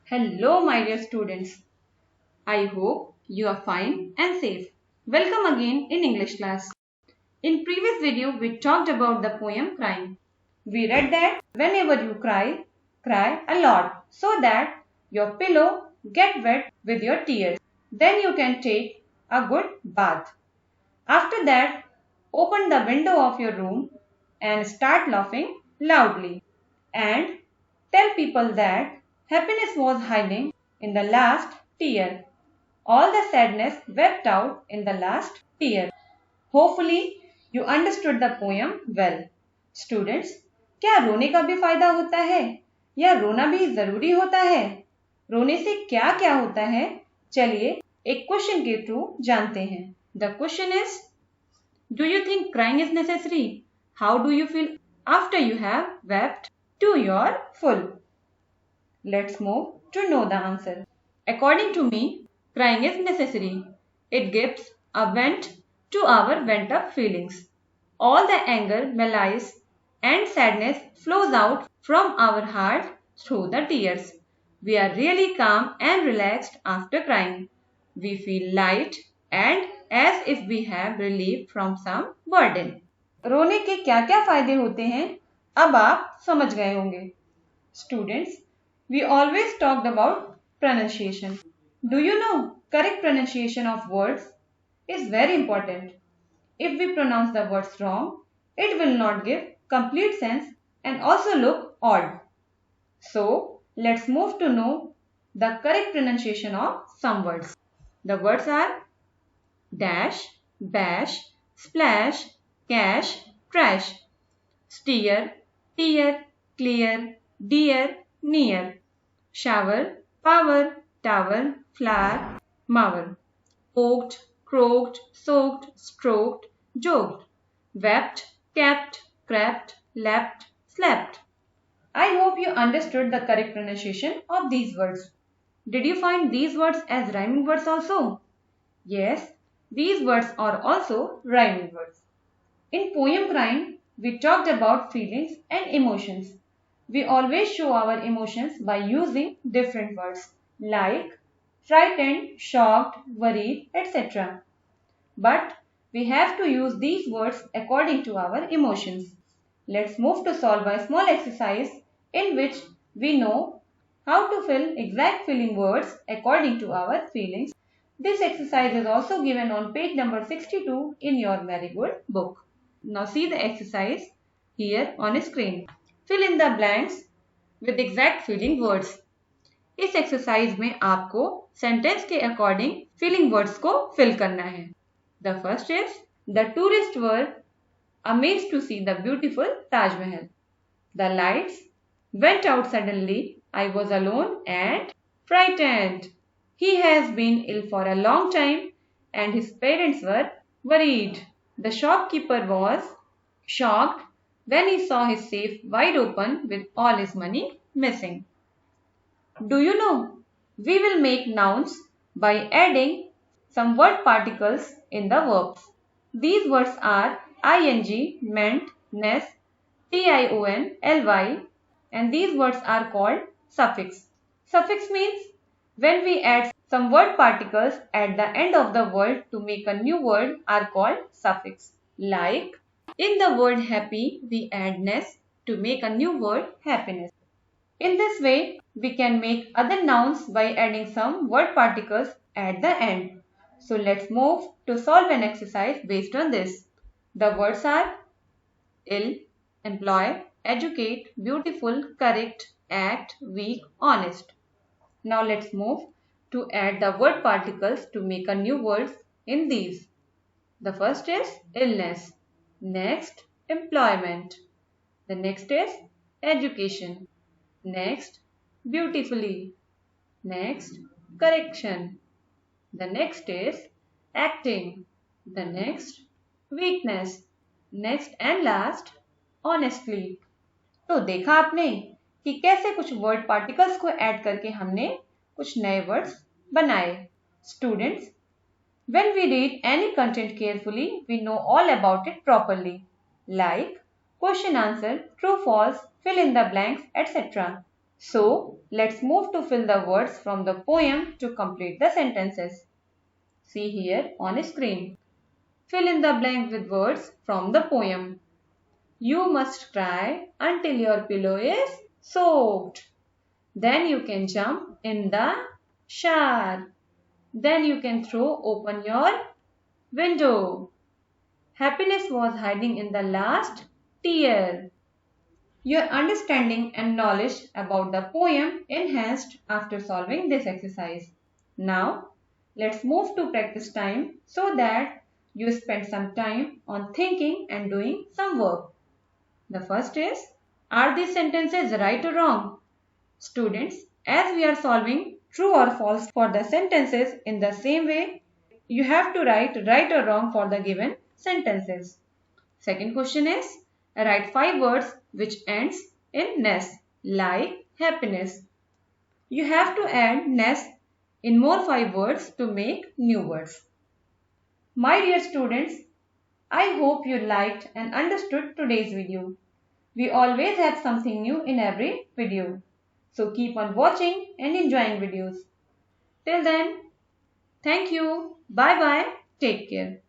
Hello, my dear students. I hope you are fine and safe. Welcome again in English class. In previous video, we talked about the poem Crying. We read that whenever you cry, cry a lot so that your pillow get wet with your tears. Then you can take a good bath. After that, open the window of your room and start laughing loudly. And tell people that happiness was hiding in the last tear. All the sadness wept out in the last tear. Hopefully, you understood the poem well. Students, क्या रोने का भी फायदा होता है या रोना भी जरूरी होता है? रोने से क्या क्या होता है? चलिए एक क्वेश्चन के थ्रू जानते हैं. The question is, do you think crying is necessary? How do you feel after you have wept to your full? Let's move to know the answer. According to me, crying is necessary. It gives a vent to our pent up feelings. All the anger, malice, and sadness flows out from our heart through the tears. We are really calm and relaxed after crying. We feel light and as if we have relief from some burden. रोने के क्या-क्या फायदे होते हैं अब आप समझ गए होंगे. Students, we always talked about pronunciation. Do you know correct pronunciation of words is very important. If we pronounce the words wrong, it will not give complete sense and also look odd. So, let's move to know the correct pronunciation of some words. The words are dash, bash, splash, cash, trash, steer, tear, clear, dear, near, shower, power, tower, flower, mower, poked, croaked, soaked, stroked, joked, wept, kept, crept, leapt, slept. I hope you understood the correct pronunciation of these words. Did you find these words as rhyming words also? Yes, these words are also rhyming words. In poem Crying, we talked about feelings and emotions. We always show our emotions by using different words like frightened, shocked, worried, etc. But we have to use these words according to our emotions. Let's move to solve a small exercise in which we know how to fill exact feeling words according to our feelings. This exercise is also given on page number 62 in your very good book. Now see the exercise here on screen. Fill in the blanks with exact feeling words. इस exercise में आपको sentence के according feeling words को fill करना है. The first is, the tourists were amazed to see the beautiful Taj Mahal. The lights went out suddenly. I was alone and frightened. He has been ill for a long time and his parents were worried. The shopkeeper was shocked when he saw his safe wide open with all his money missing. Do you know? We will make nouns by adding some word particles in the verbs. These words are ing, meant, ness, tion, ly, and these words are called suffix. Suffix means when we add some word particles at the end of the word to make a new word are called suffix. Like in the word happy, we add ness to make a new word happiness. In this way, we can make other nouns by adding some word particles at the end. So let's move to solve an exercise based on this. The words are ill, employ, educate, beautiful, correct, act, weak, honest. Now let's move to add the word particles to make a new words in these. The first is illness. Next, employment. The next is education. Next, beautifully. Next, correction. The next is acting. The next, weakness. Next and last, honestly. तो देखा आपने कि कैसे कुछ word particles को add करके हमने कुछ नए वर्ड्स बनाए. Students, when we read any content carefully, we know all about it properly. Like question answer, true false, fill in the blanks, etc. So, let's move to fill the words from the poem to complete the sentences. See here on screen. Fill in the blank with words from the poem. You must cry until your pillow is soaked. Then you can jump in the shower. Then you can throw open your window. Happiness was hiding in the last tear. Your understanding and knowledge about the poem enhanced after solving this exercise. Now, let's move to practice time so that you spend some time on thinking and doing some work. The first is, are these sentences right or wrong? Students, as we are solving true or false for the sentences in the same way, you have to write right or wrong for the given sentences. Second question is, write 5 words which ends in ness, like happiness. You have to add ness in more 5 words to make new words. My dear students, I hope you liked and understood today's video. We always have something new in every video. So keep on watching and enjoying videos. Till then, thank you. Bye bye. Take care.